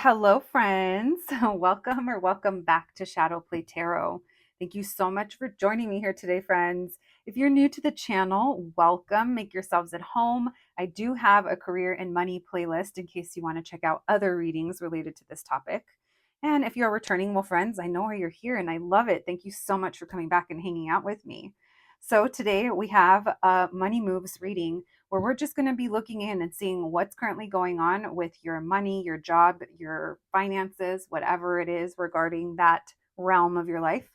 Hello, friends. Welcome back to Shadow Play Tarot. Thank you so much for joining me here today, friends. If you're new to the channel, welcome. Make yourselves at home. I do have a career and money playlist in case you want to check out other readings related to this topic. And if you're returning, well, friends, I know why you're here and I love it. Thank you so much for coming back and hanging out with me. So today we have a money moves reading where we're just going to be looking in and seeing what's currently going on with your money, your job, your finances, whatever it is regarding that realm of your life.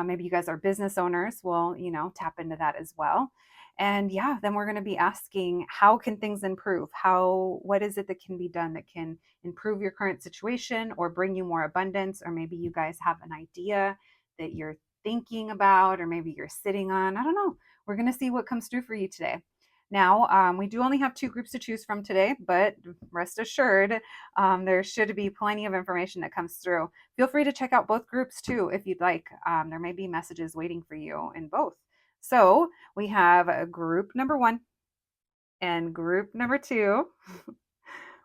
Maybe you guys are business owners. Well, tap into that as well. And yeah, then we're going to be asking, how can things improve? What is it that can be done that can improve your current situation or bring you more abundance? Or maybe you guys have an idea that you're thinking about, or maybe you're sitting on. I don't know. We're going to see what comes through for you today. Now, we do only have two groups to choose from today, but rest assured, there should be plenty of information that comes through. Feel free to check out both groups too if you'd like. There may be messages waiting for you in both. So we have a group number one and group number two.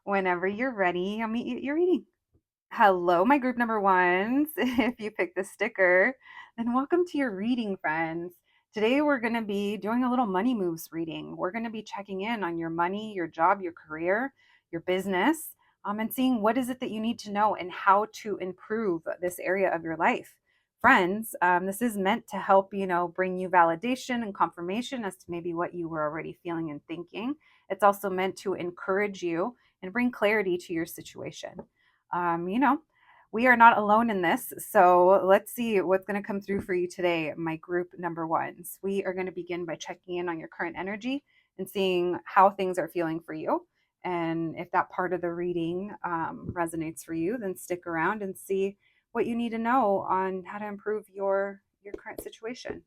Whenever you're ready, I'll meet you at your reading. Hello, my group number ones. If you picked the sticker, then welcome to your reading, friends. Today, we're going to be doing a little money moves reading. We're going to be checking in on your money, your job, your career, your business, and seeing what is it that you need to know and how to improve this area of your life. Friends, this is meant to help, bring you validation and confirmation as to maybe what you were already feeling and thinking. It's also meant to encourage you and bring clarity to your situation. um, you know, we are not alone in this. So let's see what's going to come through for you today, my group number ones. We are going to begin by checking in on your current energy and seeing how things are feeling for you. And if that part of the reading resonates for you, then stick around and see what you need to know on how to improve your current situation.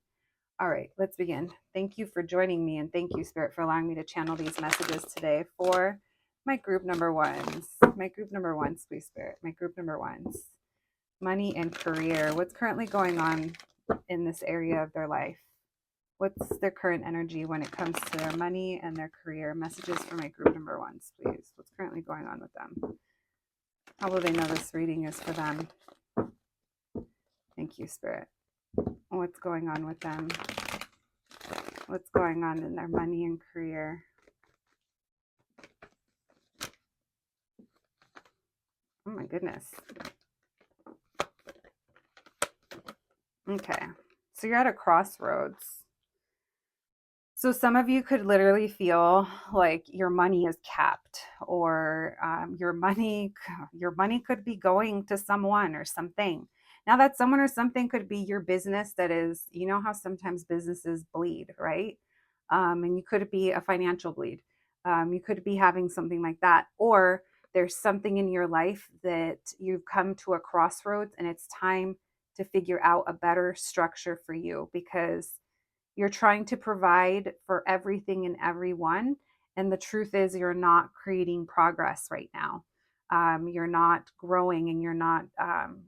All right, let's begin. Thank you for joining me, and thank you, Spirit, for allowing me to channel these messages today for my group number ones. My group number ones, please, Spirit. My group number ones. Money and career. What's currently going on in this area of their life? What's their current energy when it comes to their money and their career? Messages for my group number ones, please. What's currently going on with them? How will they know this reading is for them? Thank you, Spirit. What's going on with them? What's going on in their money and career? Oh my goodness. Okay. So you're at a crossroads. So some of you could literally feel like your money is capped, or your money could be going to someone or something. Now that someone or something could be your business that is, how sometimes businesses bleed, right? And you could be a financial bleed. You could be having something like that, or there's something in your life that you've come to a crossroads and it's time to figure out a better structure for you, because you're trying to provide for everything and everyone. And the truth is, you're not creating progress right now. You're not growing, and you're not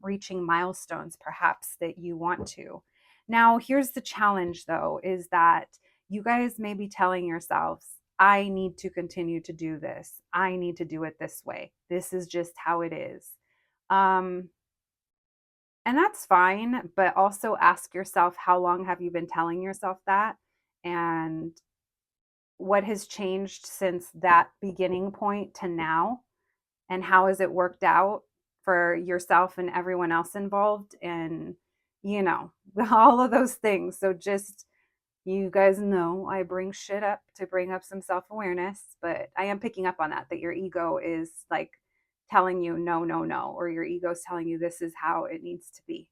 reaching milestones perhaps that you want to. Now, here's the challenge though, is that you guys may be telling yourselves, I need to continue to do this. I need to do it this way. This is just how it is. Um, and that's fine, but also ask yourself, how long have you been telling yourself that? And what has changed since that beginning point to now? And how has it worked out for yourself and everyone else involved? And, all of those things. So just, you guys know I bring shit up to bring up some self awareness, but I am picking up on that your ego is like telling you no, no, no, or your ego is telling you this is how it needs to be.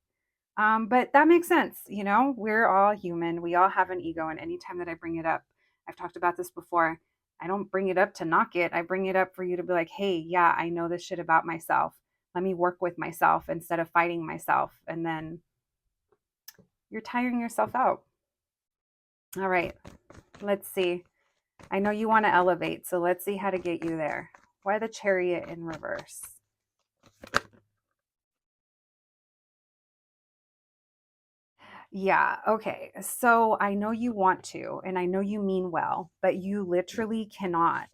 But that makes sense. We're all human. We all have an ego. And anytime that I bring it up, I've talked about this before. I don't bring it up to knock it. I bring it up for you to be like, hey, yeah, I know this shit about myself. Let me work with myself instead of fighting myself. And then you're tiring yourself out. All right, let's see. I know you want to elevate, so let's see how to get you there. Why the Chariot in reverse? Yeah, okay. So I know you want to, and I know you mean well, but you literally cannot.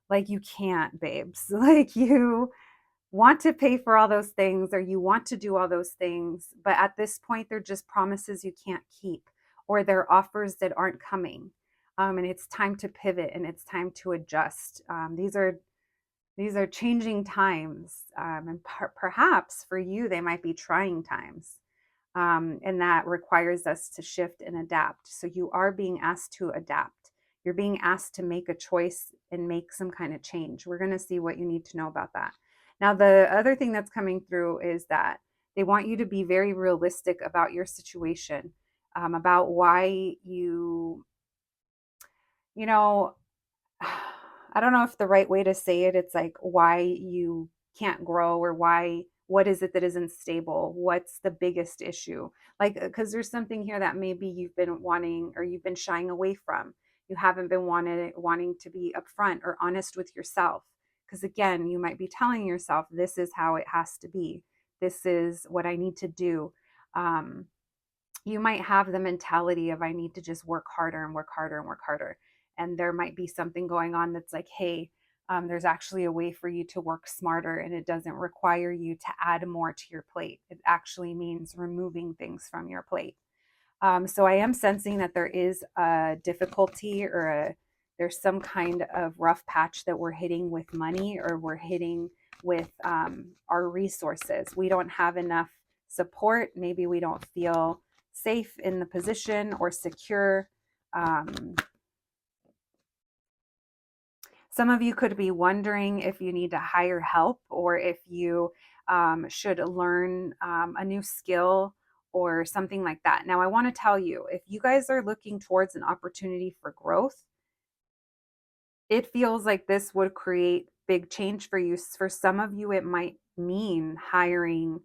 Like, you can't, babes. Like, you want to pay for all those things or you want to do all those things, but at this point, they're just promises you can't keep or they're offers that aren't coming. And it's time to pivot and it's time to adjust. These are changing times, and perhaps for you, they might be trying times. And that requires us to shift and adapt. So you are being asked to adapt. You're being asked to make a choice and make some kind of change. We're going to see what you need to know about that. Now, the other thing that's coming through is that they want you to be very realistic about your situation, about why you know, I don't know if the right way to say it, it's like why you can't grow or what is it that isn't stable? What's the biggest issue? Like, because there's something here that maybe you've been wanting or you've been shying away from. You haven't been wanting to be upfront or honest with yourself. Because again, you might be telling yourself, this is how it has to be. This is what I need to do. Um, you might have the mentality of I need to just work harder and work harder and work harder. And there might be something going on that's like, hey, there's actually a way for you to work smarter and it doesn't require you to add more to your plate. It actually means removing things from your plate. So I am sensing that there is a difficulty or there's some kind of rough patch that we're hitting with money or we're hitting with our resources. We don't have enough support. Maybe we don't feel safe in the position or secure. Um, some of you could be wondering if you need to hire help or if you should learn a new skill or something like that. Now, I want to tell you if you guys are looking towards an opportunity for growth, it feels like this would create big change for you. For some of you, it might mean hiring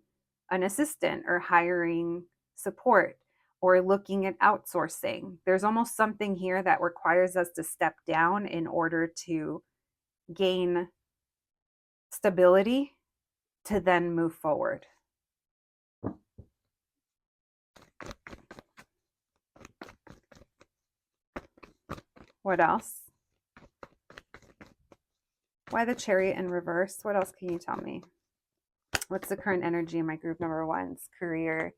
an assistant or hiring support or looking at outsourcing. There's almost something here that requires us to step down in order to gain stability to then move forward. What else? Why the Chariot in reverse? What else can you tell me? What's the current energy in my group number one's career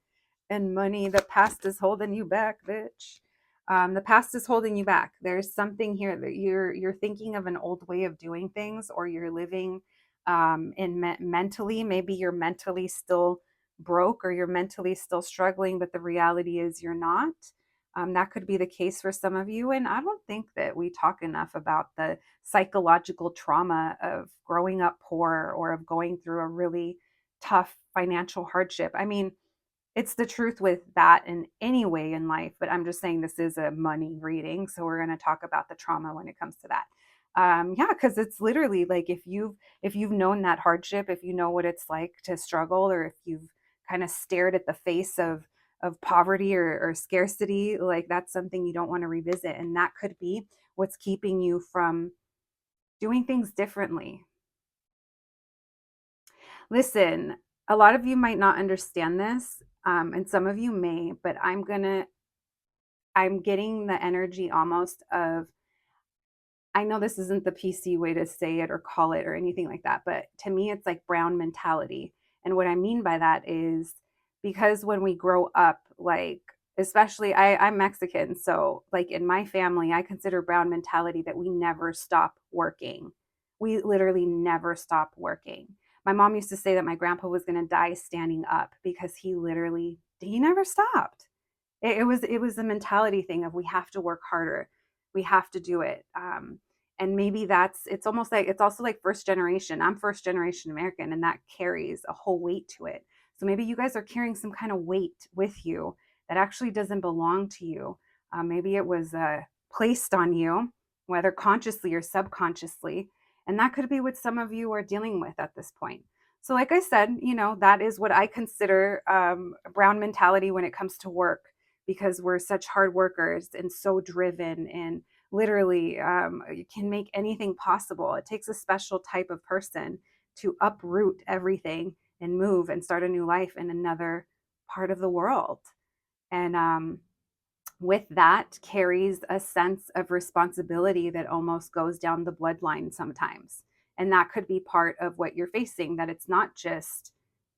and money? The past is holding you back, bitch. The past is holding you back. There's something here that you're thinking of an old way of doing things, or you're living mentally. Maybe you're mentally still broke, or you're mentally still struggling, but the reality is you're not. That could be the case for some of you, and I don't think that we talk enough about the psychological trauma of growing up poor or of going through a really tough financial hardship. I mean, it's the truth with that in any way in life, but I'm just saying this is a money reading, so we're going to talk about the trauma when it comes to that. Yeah, because it's literally like if you've known that hardship, if you know what it's like to struggle, or if you've kind of stared at the face of poverty or scarcity, like that's something you don't want to revisit, and that could be what's keeping you from doing things differently. Listen, a lot of you might not understand this, and some of you may, but I'm getting the energy almost of, I know this isn't the PC way to say it or call it or anything like that, but to me, it's like brown mentality. And what I mean by that is because when we grow up, like, especially I'm Mexican. So, like, in my family, I consider brown mentality that we never stop working. We literally never stop working. My mom used to say that my grandpa was going to die standing up because he never stopped. It was a mentality thing of we have to work harder, we have to do it. And maybe it's almost like it's also like first generation. I'm first generation American, and that carries a whole weight to it. So maybe you guys are carrying some kind of weight with you that actually doesn't belong to you. Maybe it was placed on you, whether consciously or subconsciously, and that could be what some of you are dealing with at this point. So, like I said, that is what I consider a brown mentality when it comes to work, because we're such hard workers and so driven and literally you can make anything possible. It takes a special type of person to uproot everything and move and start a new life in another part of the world. And with that carries a sense of responsibility that almost goes down the bloodline sometimes. And that could be part of what you're facing, that it's not just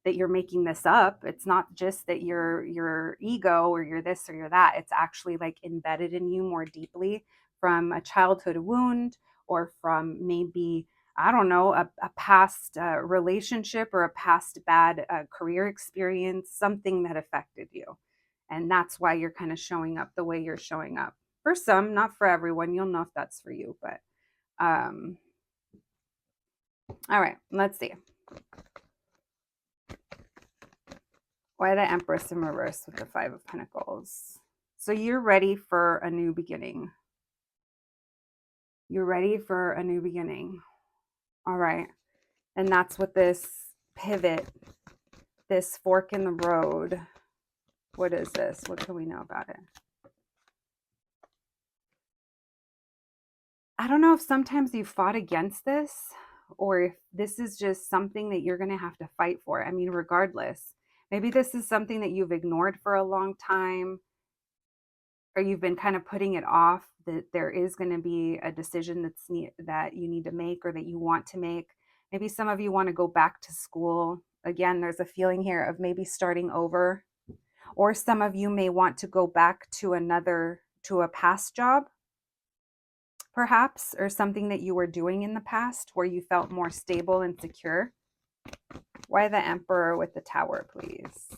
that you're making this up. It's not just that you're your ego or you're this or you're that. It's actually like embedded in you more deeply from a childhood wound or from maybe, I don't know, a past relationship or a past bad career experience, something that affected you. And that's why you're kind of showing up the way you're showing up. For some, not for everyone. You'll know if that's for you. But um, all right, let's see. Why the Empress in reverse with the Five of Pentacles? So you're ready for a new beginning. You're ready for a new beginning. All right. And that's what this pivot, this fork in the road, what is this? What can we know about it? I don't know if sometimes you fought against this or if this is just something that you're going to have to fight for. I mean, regardless, maybe this is something that you've ignored for a long time or you've been kind of putting it off, that there is going to be a decision that you need to make or that you want to make. Maybe some of you want to go back to school. Again, there's a feeling here of maybe starting over. Or some of you may want to go back to a past job, perhaps, or something that you were doing in the past where you felt more stable and secure. Why the Emperor with the Tower, please?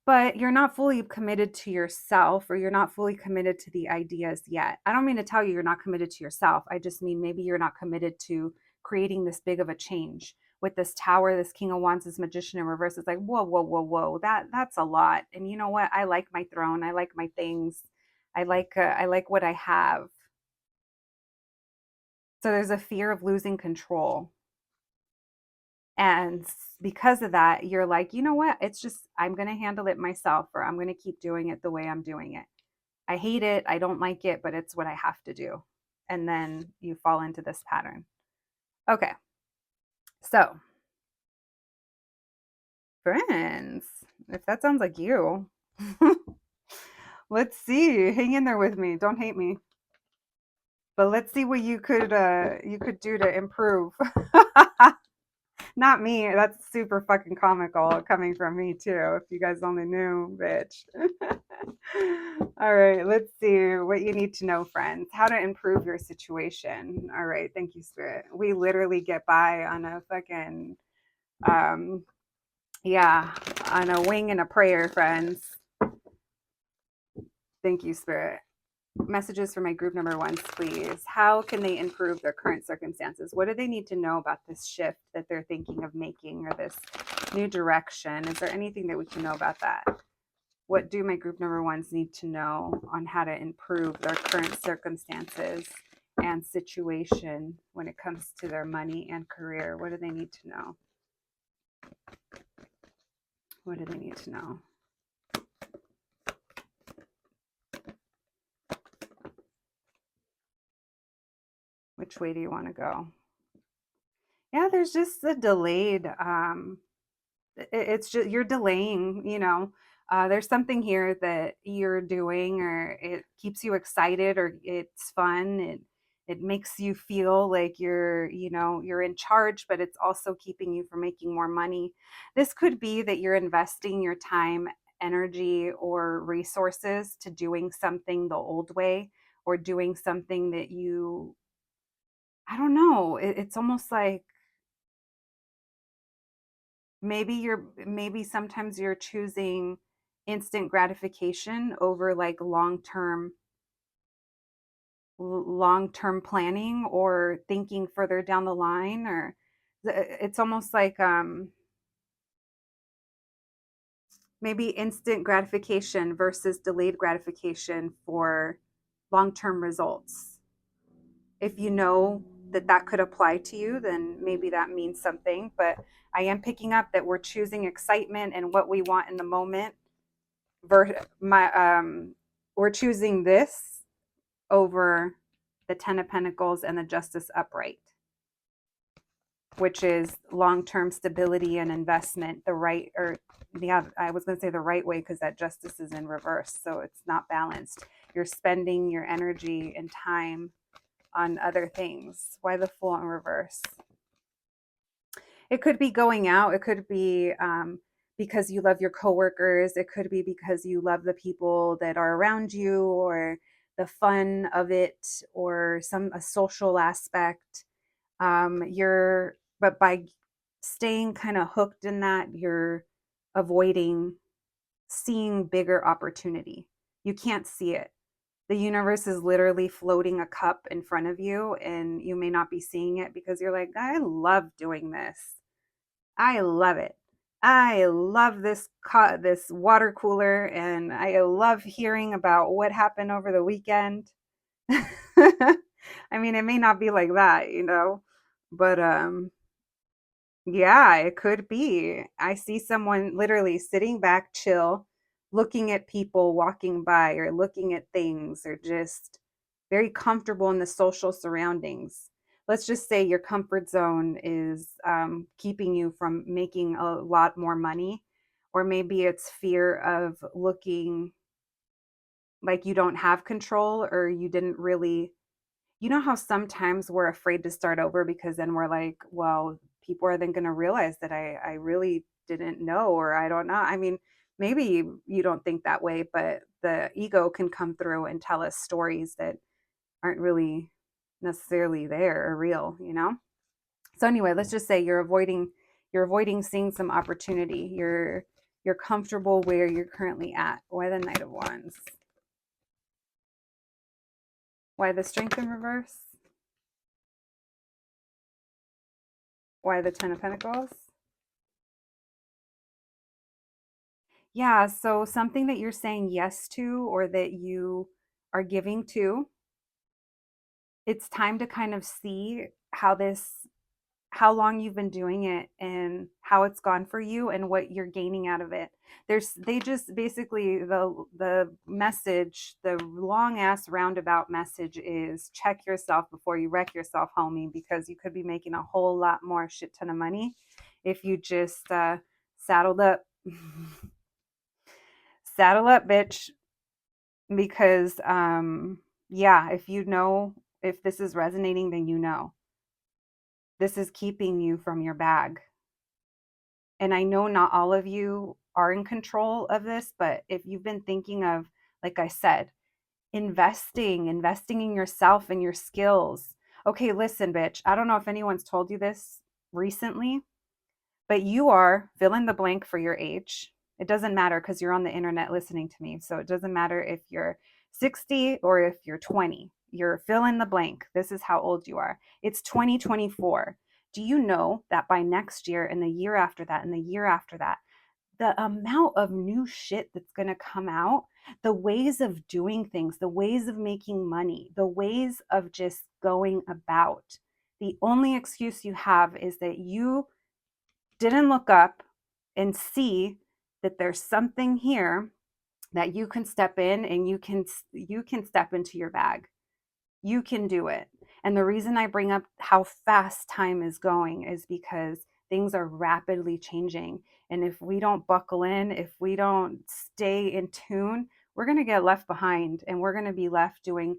But you're not fully committed to yourself, or you're not fully committed to the ideas yet. I don't mean to tell you you're not committed to yourself. I just mean maybe you're not committed to creating this big of a change. With this Tower, this King of Wands, this Magician in reverse, it's like, whoa, whoa, whoa, whoa. That's a lot. And you know what? I like my throne. I like my things. I like what I have. So there's a fear of losing control. And because of that, you're like, you know what? It's just, I'm going to handle it myself, or I'm going to keep doing it the way I'm doing it. I hate it. I don't like it, but it's what I have to do. And then you fall into this pattern. Okay. So, friends, if that sounds like you, let's see. Hang in there with me. Don't hate me. But let's see what you could do to improve. Not me. That's super fucking comical coming from me too. If you guys only knew, bitch. All right, let's see what you need to know, friends. How to improve your situation. All right, thank you, Spirit. We literally get by on a fucking yeah, on a wing and a prayer, friends. Thank you, Spirit. Messages for my group number ones, please. How can they improve their current circumstances? What do they need to know about this shift that they're thinking of making, or this new direction? Is there anything that we can know about that? What do my group number ones need to know on how to improve their current circumstances and situation when it comes to their money and career? What do they need to know? What do they need to know? Which way do you want to go? Yeah, there's just a delayed it's just you're delaying, there's something here that you're doing, or it keeps you excited, or it's fun, it makes you feel like you're in charge, but it's also keeping you from making more money. This could be that you're investing your time, energy, or resources to doing something the old way, or doing something that I don't know, it's almost like maybe sometimes you're choosing instant gratification over like long term planning or thinking further down the line, or it's almost like maybe instant gratification versus delayed gratification for long-term results. If you know that could apply to you, then maybe that means something. But I am picking up that we're choosing excitement and what we want in the moment. We're choosing this over the Ten of Pentacles and the Justice upright. which is long-term stability and investment, the right, or yeah, I was going to say the right way because that justice is in reverse. So it's not balanced. You're spending your energy and time on other things. Why the Fool in reverse? It could be going out. It could be because you love your coworkers. It could be because you love the people that are around you, or the fun of it, or a social aspect. But by staying kind of hooked in that, you're avoiding seeing bigger opportunity. You can't see it. The universe is literally floating a cup in front of you, and you may not be seeing it because you're like, I love doing this. I love it. I love this water cooler, and I love hearing about what happened over the weekend. I mean, it may not be like that, but yeah, it could be. I see someone literally sitting back, chill, looking at people walking by, or looking at things, or just very comfortable in the social surroundings. Let's just say your comfort zone is keeping you from making a lot more money, or maybe it's fear of looking like you don't have control, or you didn't really, how sometimes we're afraid to start over because then we're like, well, people are then going to realize that I really didn't know, or I don't know. I mean, maybe you don't think that way, but the ego can come through and tell us stories that aren't really necessarily there or real. So anyway, let's just say you're avoiding seeing some opportunity. You're comfortable where you're currently at. Why the Knight of Wands? Why the Strength in reverse? Why the Ten of Pentacles? Yeah, so something that you're saying yes to, or that you are giving to, it's time to kind of see how long you've been doing it and how it's gone for you and what you're gaining out of it. They just basically, the message, the long ass roundabout message is check yourself before you wreck yourself, homie, because you could be making a whole lot more shit ton of money if you just saddled up. Saddle up, bitch, because yeah, if this is resonating, then this is keeping you from your bag. And I know not all of you are in control of this, but if you've been thinking of, like I said, investing in yourself and your skills. Okay, listen, bitch, I don't know if anyone's told you this recently, but you are fill in the blank for your age. It doesn't matter because you're on the internet listening to me. So it doesn't matter if you're 60 or if you're 20. You're fill in the blank. This is how old you are. It's 2024. Do you know that by next year and the year after that and the year after that, the amount of new shit that's going to come out, the ways of doing things, the ways of making money, the ways of just going about, the only excuse you have is that you didn't look up and see that there's something here that you can step in, and you can step into your bag. You can do it. And the reason I bring up how fast time is going is because things are rapidly changing. And if we don't buckle in, if we don't stay in tune, we're going to get left behind, and we're going to be left doing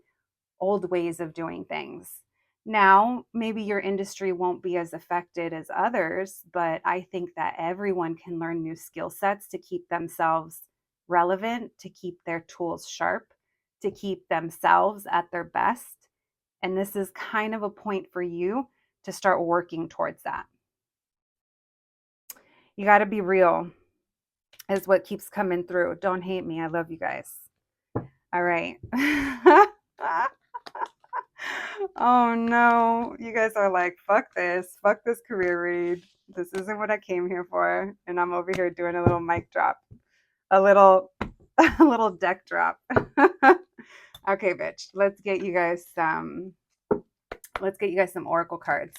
old ways of doing things. Now, maybe your industry won't be as affected as others, but I think that everyone can learn new skill sets to keep themselves relevant, to keep their tools sharp, to keep themselves at their best. And this is kind of a point for you to start working towards that. You got to be real, is what keeps coming through. Don't hate me. I love you guys. All right. Oh no, you guys are like, fuck this career read. This isn't what I came here for. And I'm over here doing a little mic drop, a little, a little deck drop. Okay, bitch, let's get you guys some oracle cards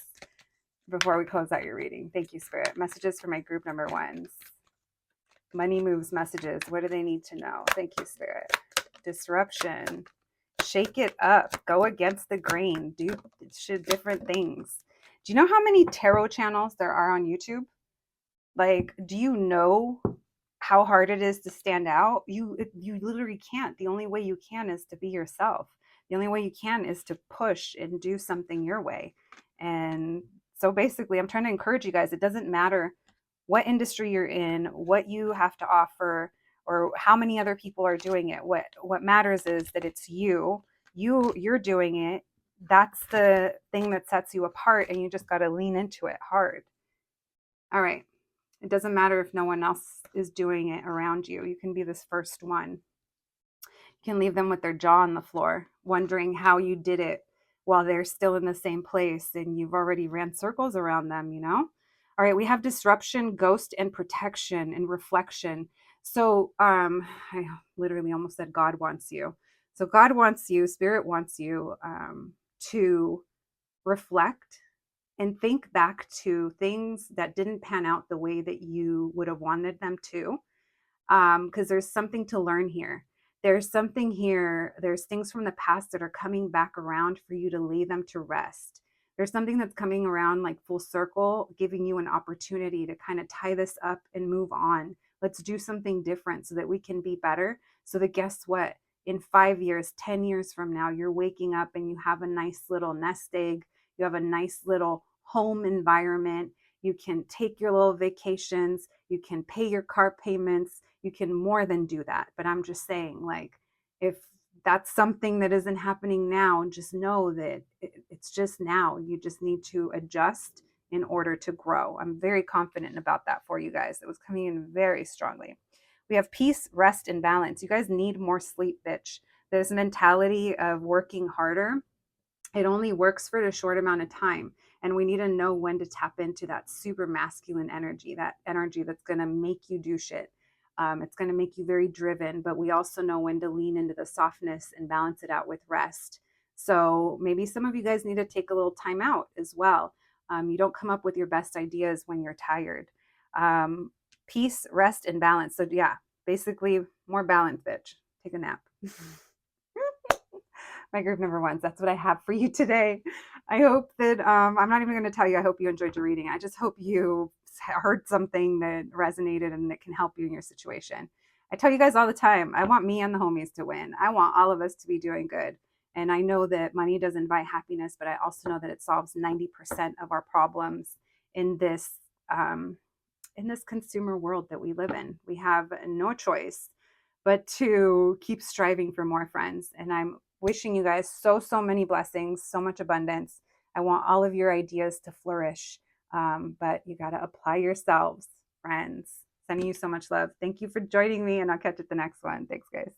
before we close out your reading. Thank you, Spirit. Messages for my group number ones. Money moves messages. What do they need to know? Thank you, Spirit. Disruption. Shake it up. Go against the grain. Do different things. Do you know how many tarot channels there are on YouTube? Like, do you know how hard it is to stand out? You literally can't. The only way you can is to be yourself. The only way you can is to push and do something your way. And so basically, I'm trying to encourage you guys. It doesn't matter what industry you're in, what you have to offer, or how many other people are doing it. What matters is that it's you. You're doing it. That's the thing that sets you apart, and you just got to lean into it hard. All right. It doesn't matter if no one else is doing it around you. You can be this first one. You can leave them with their jaw on the floor, wondering how you did it while they're still in the same place and you've already ran circles around them, you know? All right, we have disruption, ghost, and protection and reflection. So I literally almost said God wants you. So God wants you, Spirit wants you to reflect and think back to things that didn't pan out the way that you would have wanted them to, because there's something to learn here. There's something here. There's things from the past that are coming back around for you to lay them to rest. There's something that's coming around like full circle, giving you an opportunity to kind of tie this up and move on. Let's do something different so that we can be better. So that guess what? In 5 years, 10 years from now, you're waking up and you have a nice little nest egg. You have a nice little home environment. You can take your little vacations. You can pay your car payments. You can more than do that. But I'm just saying, like, if that's something that isn't happening now, just know that it's just now. You just need to adjust in order to grow. I'm very confident about that for you guys. It was coming in very strongly. We have peace, rest, and balance. You guys need more sleep, bitch. This mentality of working harder, it only works for a short amount of time. And we need to know when to tap into that super masculine energy, that energy that's going to make you do shit. It's going to make you very driven, but we also know when to lean into the softness and balance it out with rest. So maybe some of you guys need to take a little time out as well. You don't come up with your best ideas when you're tired. Peace, rest, and balance. So, yeah, basically more balance, bitch. Take a nap. My group number ones. That's what I have for you today. I hope that I'm not even going to tell you. I hope you enjoyed your reading. I just hope you heard something that resonated and that can help you in your situation. I tell you guys all the time, I want me and the homies to win. I want all of us to be doing good. And I know that money doesn't buy happiness, but I also know that it solves 90% of our problems in this consumer world that we live in. We have no choice but to keep striving for more, friends. And I'm wishing you guys so many blessings, so much abundance. I want all of your ideas to flourish, but you got to apply yourselves, friends. Sending you so much love. Thank you for joining me, and I'll catch you at the next one. Thanks, guys.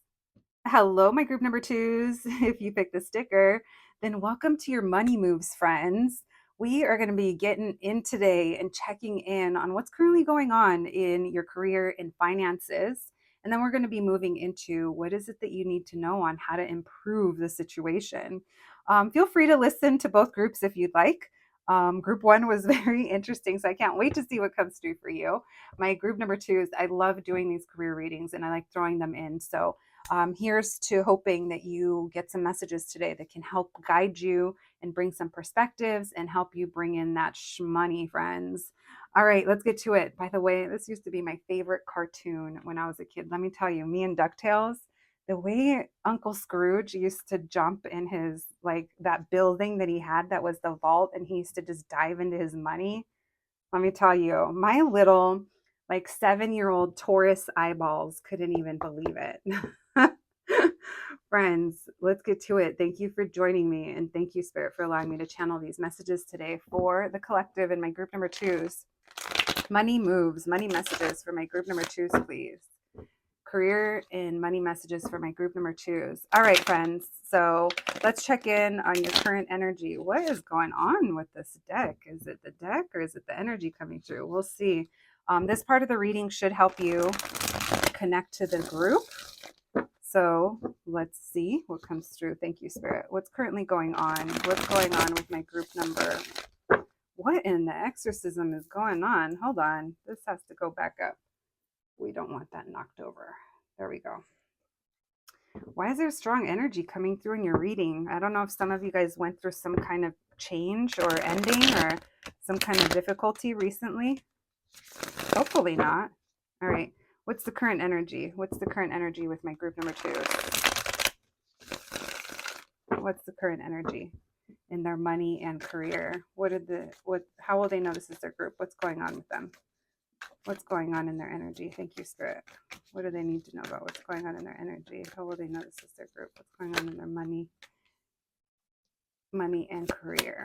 Hello, my group number twos. If you picked the sticker, then welcome to your money moves, friends. We are going to be getting in today and checking in on what's currently going on in your career and finances. And then we're going to be moving into what is it that you need to know on how to improve the situation. Feel free to listen to both groups if you'd like. Group one was very interesting, so I can't wait to see what comes through for you. My group number two is I love doing these career readings and I like throwing them in. So here's to hoping that you get some messages today that can help guide you and bring some perspectives and help you bring in that money, friends. All right, let's get to it. By the way, this used to be my favorite cartoon when I was a kid. Let me tell you, me and DuckTales, the way Uncle Scrooge used to jump in his, like, that building that he had that was the vault, and he used to just dive into his money. Let me tell you, my little, like, 7-year-old Taurus eyeballs couldn't even believe it. Friends, let's get to it. Thank you for joining me, and thank you, Spirit, for allowing me to channel these messages today for the collective and my group number twos. Money moves, money messages for my group number twos, please. Career and money messages for my group number twos. All right, friends. So let's check in on your current energy. What is going on with this deck? Is it the deck or is it the energy coming through? We'll see. This part of the reading should help you connect to the group. So let's see what comes through. Thank you, Spirit. What's currently going on? What's going on with my group number? What in the exorcism is going on? Hold on. This has to go back up. We don't want that knocked over. There we go. Why is there strong energy coming through in your reading? I don't know if some of you guys went through some kind of change or ending or some kind of difficulty recently. Hopefully not. All right. What's the current energy? What's the current energy with my group number two? What's the current energy in their money and career? How will they know this is their group? What's going on with them? What's going on in their energy? Thank you, Spirit. What do they need to know about what's going on in their energy? How will they know this is their group? What's going on in their money and career?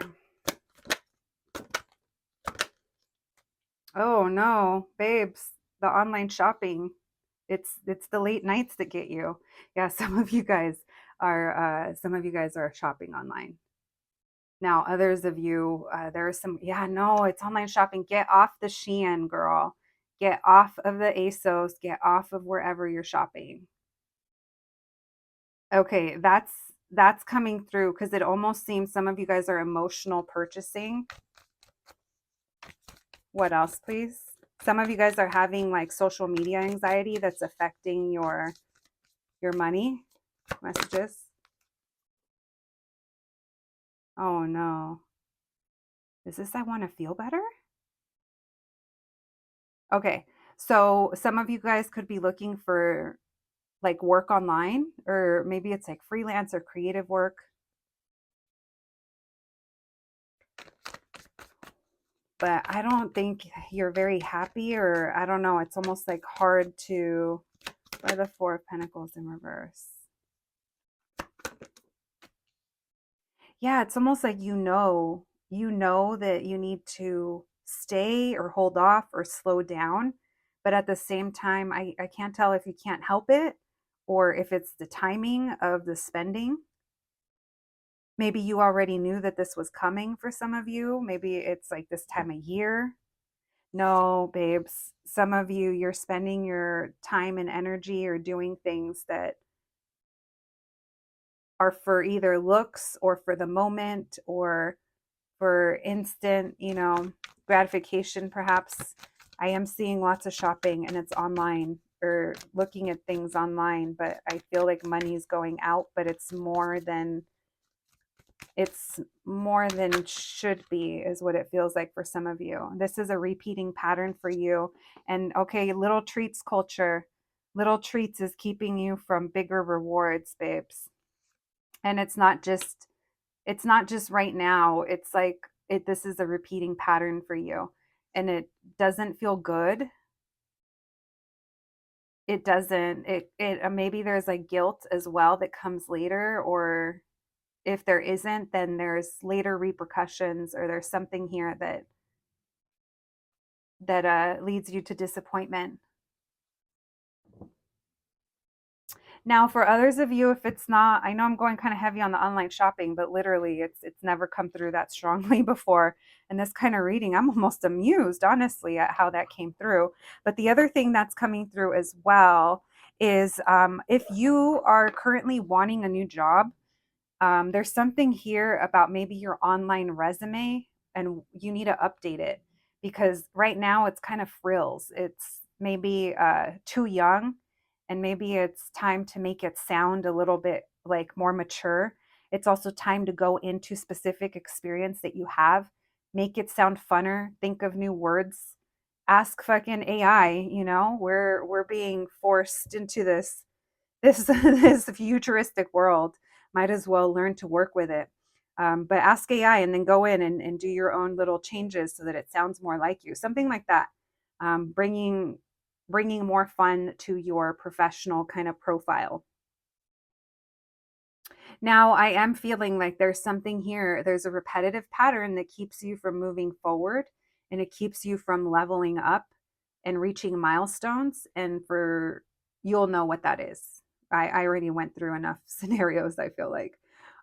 Oh no, babes, the online shopping. It's the late nights that get you. Yeah, some of you guys are shopping online. Now, others of you, there are some, yeah, no, it's online shopping. Get off the Shein, girl. Get off of the ASOS. Get off of wherever you're shopping. Okay, that's coming through because it almost seems some of you guys are emotional purchasing. What else, please? Some of you guys are having like social media anxiety that's affecting your money messages. Oh no. Is this I want to feel better? Okay. So some of you guys could be looking for like work online, or maybe it's like freelance or creative work. But I don't think you're very happy, or I don't know. It's almost like hard to, by the Four of Pentacles in reverse. Yeah, it's almost like you know that you need to stay or hold off or slow down. But at the same time, I can't tell if you can't help it or if it's the timing of the spending. Maybe you already knew that this was coming for some of you. Maybe it's like this time of year. No, babes, some of you, you're spending your time and energy or doing things that are for either looks or for the moment or for instant, gratification, perhaps. I am seeing lots of shopping and it's online or looking at things online, but I feel like money's going out, but it's more than should be is what it feels like for some of you. This is a repeating pattern for you. And okay, little treats culture. Little treats is keeping you from bigger rewards, babes. And it's not just right now. It's like this is a repeating pattern for you. And it doesn't feel good. It doesn't. It maybe there's like guilt as well that comes later, or if there isn't, then there's later repercussions, or there's something here that leads you to disappointment. Now, for others of you, if it's not, I know I'm going kind of heavy on the online shopping, but literally, it's never come through that strongly before. And this kind of reading, I'm almost amused, honestly, at how that came through. But the other thing that's coming through as well is if you are currently wanting a new job, there's something here about maybe your online resume and you need to update it because right now it's kind of frills. It's maybe too young, and maybe it's time to make it sound a little bit like more mature. It's also time to go into specific experience that you have, make it sound funner, think of new words. Ask fucking AI, we're being forced into this futuristic world. Might as well learn to work with it. But ask AI and then go in and do your own little changes so that it sounds more like you, something like that. Bringing more fun to your professional kind of profile. Now, I am feeling like there's something here. There's a repetitive pattern that keeps you from moving forward, and it keeps you from leveling up and reaching milestones. And you'll know what that is. I already went through enough scenarios, I feel like,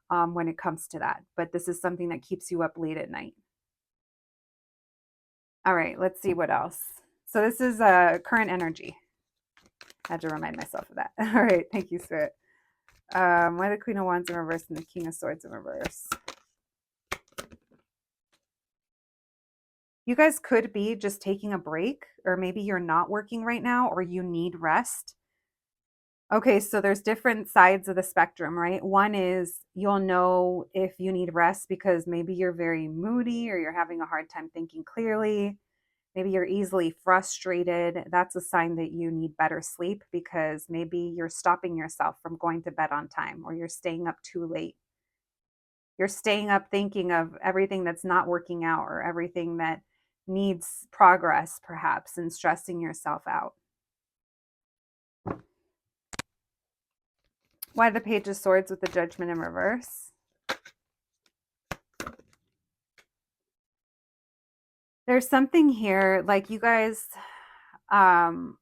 when it comes to that. But this is something that keeps you up late at night. All right, let's see what else. So this is current energy. I had to remind myself of that. All right, thank you, Spirit. Why the Queen of Wands in reverse and the King of Swords in reverse? You guys could be just taking a break, or maybe you're not working right now, or you need rest. Okay, so there's different sides of the spectrum, right? One is you'll know if you need rest because maybe you're very moody or you're having a hard time thinking clearly. Maybe you're easily frustrated. That's a sign that you need better sleep because maybe you're stopping yourself from going to bed on time or you're staying up too late. You're staying up thinking of everything that's not working out or everything that needs progress, perhaps, and stressing yourself out. Why the Page of Swords with the Judgment in reverse? There's something here, like you guys, um,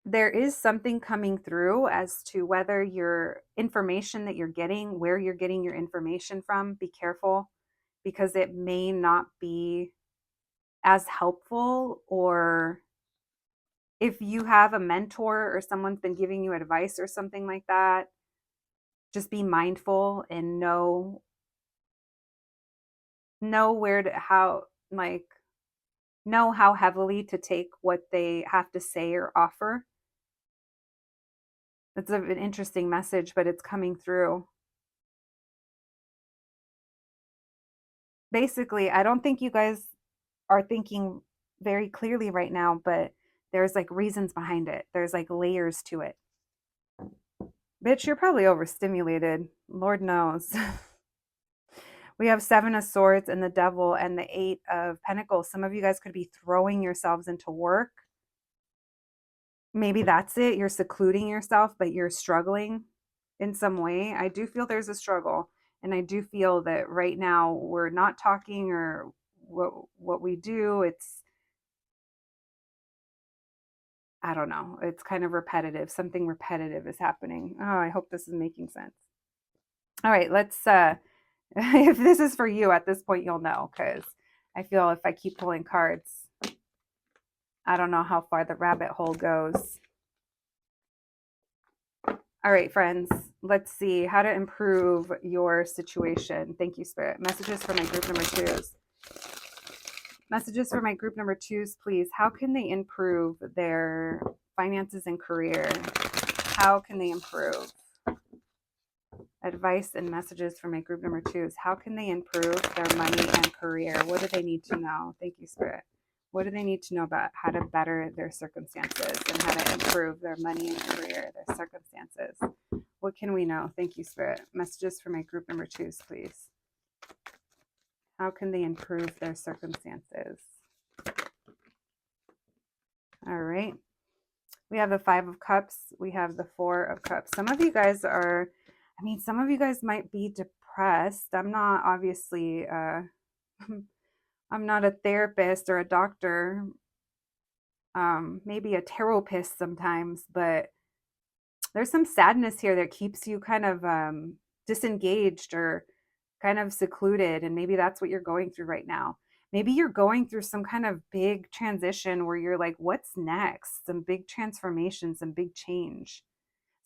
there is something coming through as to whether your information that you're getting, where you're getting your information from. Be careful because it may not be as helpful, or if you have a mentor or someone's been giving you advice or something like that, just be mindful and know where to how like know how heavily to take what they have to say or offer. It's an interesting message, but it's coming through. Basically, I don't think you guys are thinking very clearly right now, but there's like reasons behind it. There's like layers to it. Bitch, you're probably overstimulated. Lord knows. We have Seven of Swords and the Devil and the Eight of Pentacles. Some of you guys could be throwing yourselves into work. Maybe that's it. You're secluding yourself, but you're struggling in some way. I do feel there's a struggle. And I do feel that right now we're not talking, or what we do, it's, I don't know, it's kind of repetitive. Something repetitive is happening. Oh, I hope this is making sense. All right, let's if this is for you at this point, you'll know, because I feel if I keep pulling cards, I don't know how far the rabbit hole goes. All right, friends, let's see how to improve your situation. Thank you, Spirit. Messages for my group number twos. Messages for my group number twos, please. How can they improve their finances and career? How can they improve? Advice and messages for my group number twos. How can they improve their money and career? What do they need to know? Thank you, Spirit. What do they need to know about how to better their circumstances and how to improve their money and career, their circumstances? What can we know? Thank you, Spirit. Messages for my group number twos, please. How can they improve their circumstances? All right. We have the Five of Cups. We have the Four of Cups. Some of you guys are, some of you guys might be depressed. I'm not obviously, I'm not a therapist or a doctor, maybe a therapist sometimes, but there's some sadness here that keeps you kind of disengaged or kind of secluded. And maybe that's what you're going through right now. Maybe you're going through some kind of big transition where you're like, what's next? Some big transformation, some big change.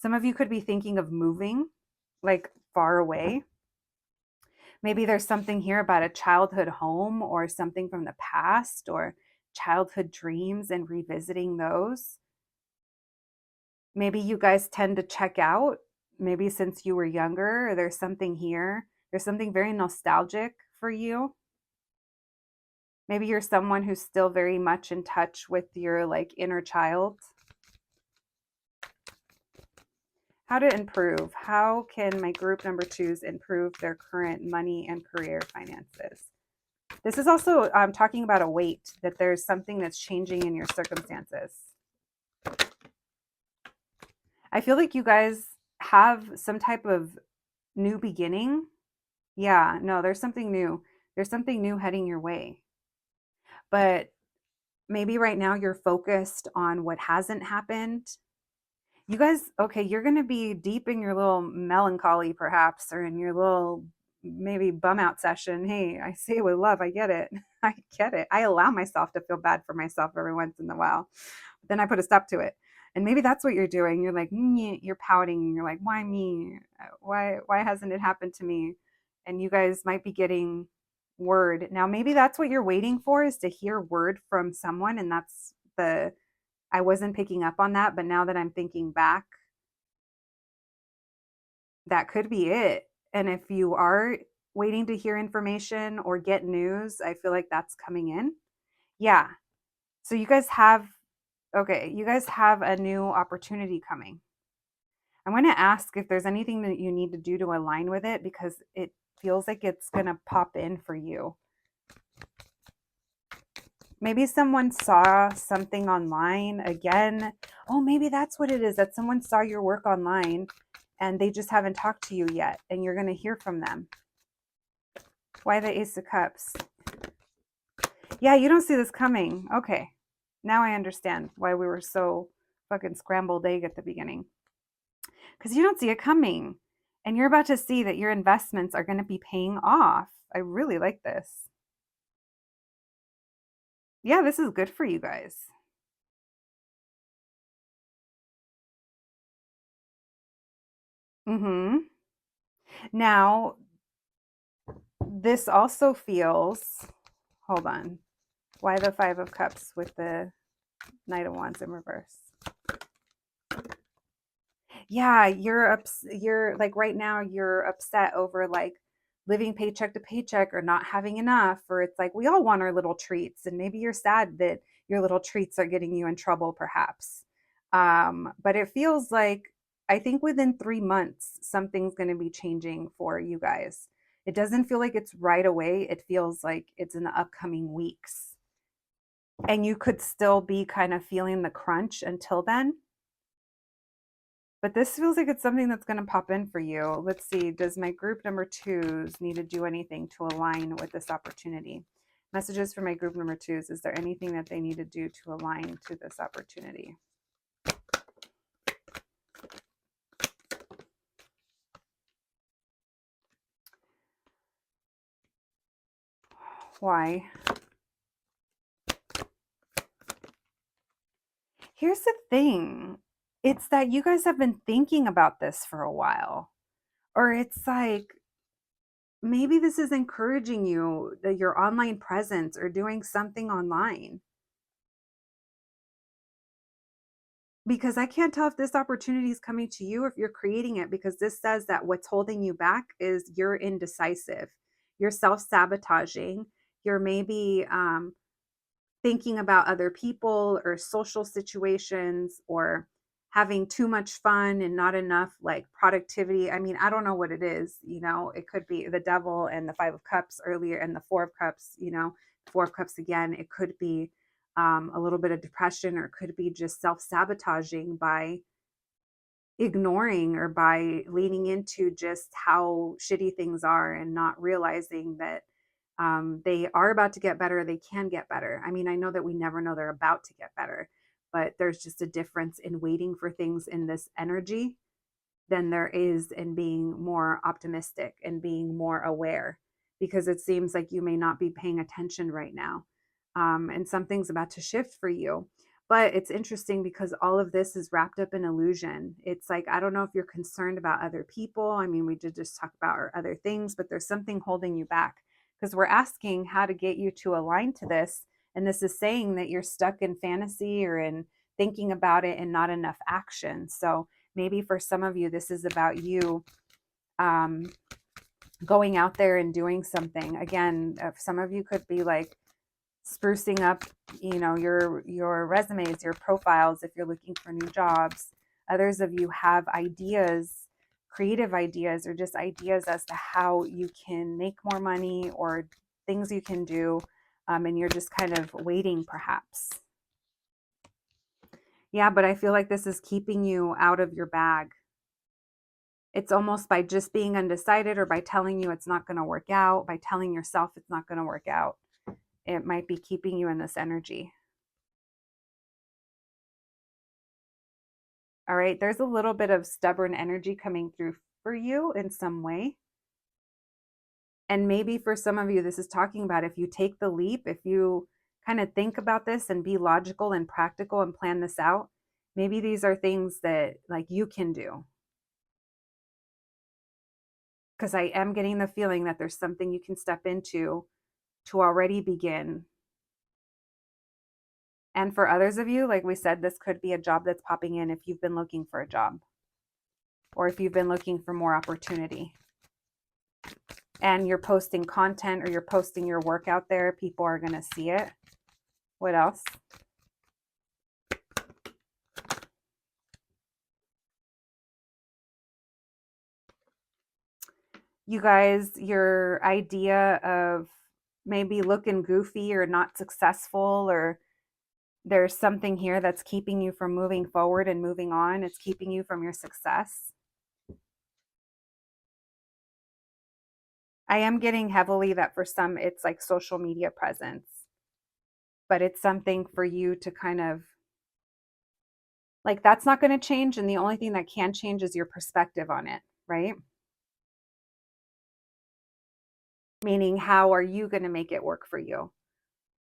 Some of you could be thinking of moving like far away. Maybe there's something here about a childhood home or something from the past or childhood dreams and revisiting those. Maybe you guys tend to check out. Maybe since you were younger, there's something here. There's something very nostalgic for you. Maybe you're someone who's still very much in touch with your like inner child. How to improve? How can my group number twos improve their current money and career finances? This is also talking about a weight, that there's something that's changing in your circumstances. I feel like you guys have some type of new beginning. Yeah, no, there's something new. There's something new heading your way. But maybe right now you're focused on what hasn't happened. You guys, okay, you're going to be deep in your little melancholy perhaps, or in your little maybe bum out session. Hey, I say it with love. I get it. I get it. I allow myself to feel bad for myself every once in a while. But then I put a stop to it. And maybe that's what you're doing. You're like, you're pouting and you're like, why me? Why hasn't it happened to me? And you guys might be getting word. Now, maybe that's what you're waiting for, is to hear word from someone. And that's I wasn't picking up on that, but now that I'm thinking back, That could be it. And if you are waiting to hear information or get news, I feel like that's coming in. Yeah. So you guys have, okay, you guys have a new opportunity coming. I'm going to ask if there's anything that you need to do to align with it because it feels like it's going to pop in for you. Maybe someone saw something online again. Oh, maybe that's what it is, that someone saw your work online and they just haven't talked to you yet and you're going to hear from them. Why the Ace of Cups? Yeah, you don't see this coming. Okay. Now I understand why we were so fucking scrambled egg at the beginning. Because you don't see it coming. And you're about to see that your investments are going to be paying off. I really like this. Yeah, this is good for you guys. Mm-hmm. Now, this also feels, hold on. Why the Five of Cups with the Knight of Wands in reverse? Yeah, you're like right now you're upset over like living paycheck to paycheck or not having enough, or it's like we all want our little treats and maybe you're sad that your little treats are getting you in trouble perhaps. But it feels like I think within 3 months something's going to be changing for you guys. It doesn't feel like it's right away. It feels like it's in the upcoming weeks. And you could still be kind of feeling the crunch until then. But this feels like it's something that's going to pop in for you. Let's see. Does my group number twos need to do anything to align with this opportunity? Messages for my group number twos. Is there anything that they need to do to align to this opportunity? Why? Here's the thing. It's that you guys have been thinking about this for a while. Or it's like maybe this is encouraging you that your online presence or doing something online. Because I can't tell if this opportunity is coming to you or if you're creating it, because this says that what's holding you back is you're indecisive, you're self-sabotaging, you're maybe thinking about other people or social situations, or having too much fun and not enough like productivity. I mean, I don't know what it is, it could be the devil and the Five of Cups earlier and the Four of Cups, Four of Cups again. It could be a little bit of depression, or it could be just self-sabotaging by ignoring or by leaning into just how shitty things are and not realizing that they are about to get better. They can get better. I mean, I know that we never know they're about to get better, but there's just a difference in waiting for things in this energy than there is in being more optimistic and being more aware, because it seems like you may not be paying attention right now. And something's about to shift for you. But it's interesting because all of this is wrapped up in illusion. It's like, I don't know if you're concerned about other people. I mean, we did just talk about our other things, but there's something holding you back because we're asking how to get you to align to this. And this is saying that you're stuck in fantasy or in thinking about it and not enough action. So maybe for some of you, this is about you um, going out there and doing something. Again, some of you could be like sprucing up, your resumes, your profiles if you're looking for new jobs. Others of you have ideas, creative ideas, or just ideas as to how you can make more money or things you can do. And you're just kind of waiting, perhaps. Yeah, but I feel like this is keeping you out of your bag. It's almost by just being undecided or by telling you it's not going to work out, by telling yourself it's not going to work out. It might be keeping you in this energy. All right. There's a little bit of stubborn energy coming through for you in some way. And maybe for some of you, this is talking about if you take the leap, if you kind of think about this and be logical and practical and plan this out, maybe these are things that like you can do. Because I am getting the feeling that there's something you can step into to already begin. And for others of you, like we said, this could be a job that's popping in if you've been looking for a job. or if you've been looking for more opportunity and you're posting content or you're posting your work out there, people are going to see it. What else? You guys, your idea of maybe looking goofy or not successful, or there's something here that's keeping you from moving forward and moving on. It's keeping you from your success. I am getting heavily that for some it's like social media presence, but it's something for you to kind of like, that's not going to change. And the only thing that can change is your perspective on it, right? Meaning, how are you going to make it work for you?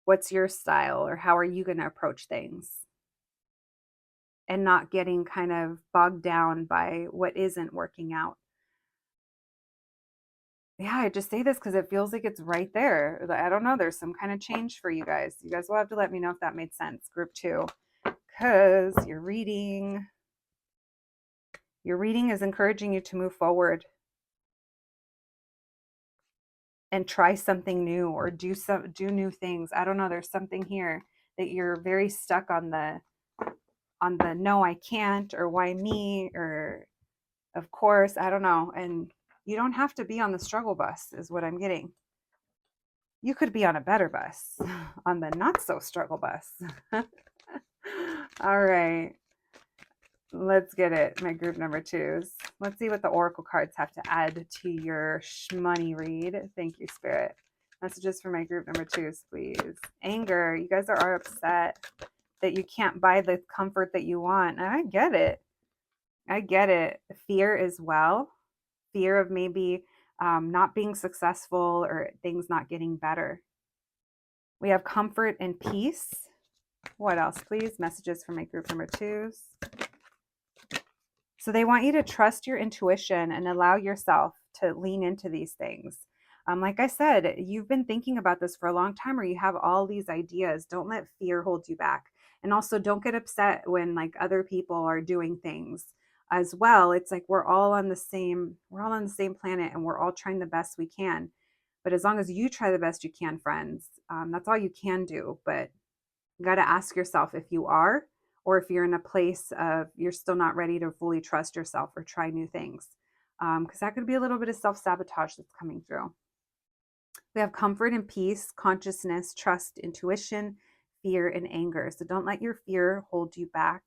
What's your style, or how are you going to approach things? And not getting kind of bogged down by what isn't working out. Yeah, I just say this because it feels like it's right there. I don't know. There's some kind of change for you guys. You guys will have to let me know if that made sense. Group 2, because your reading is encouraging you to move forward and try something new, or do new things. I don't know. There's something here that you're very stuck on the no, I can't, or why me, or of course, I don't know. And you don't have to be on the struggle bus, is what I'm getting. You could be on a better bus, on the not so struggle bus. All right. Let's get it, my group number 2s. Let's see what the oracle cards have to add to your shmoney read. Thank you, Spirit. Messages for my group number 2s, please. Anger. You guys are upset that you can't buy the comfort that you want. I get it. I get it. Fear as well. Fear of maybe not being successful or things not getting better. We have comfort and peace. What else, please? Messages for my group number 2s. So they want you to trust your intuition and allow yourself to lean into these things. Like I said, you've been thinking about this for a long time, or you have all these ideas. Don't let fear hold you back. And also don't get upset when like other people are doing things as well. It's like we're all on the same planet, and we're all trying the best we can. But as long as you try the best you can, friends, that's all you can do. But you got to ask yourself if you are, or if you're in a place of you're still not ready to fully trust yourself or try new things. Because that could be a little bit of self-sabotage that's coming through. We have comfort and peace, consciousness, trust, intuition, fear, and anger. So don't let your fear hold you back.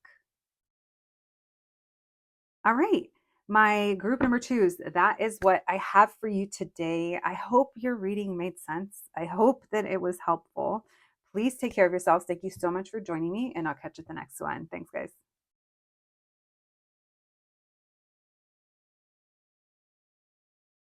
All right. My group number 2s, that is what I have for you today. I hope your reading made sense. I hope that it was helpful. Please take care of yourselves. Thank you so much for joining me, and I'll catch you at the next one. Thanks, guys.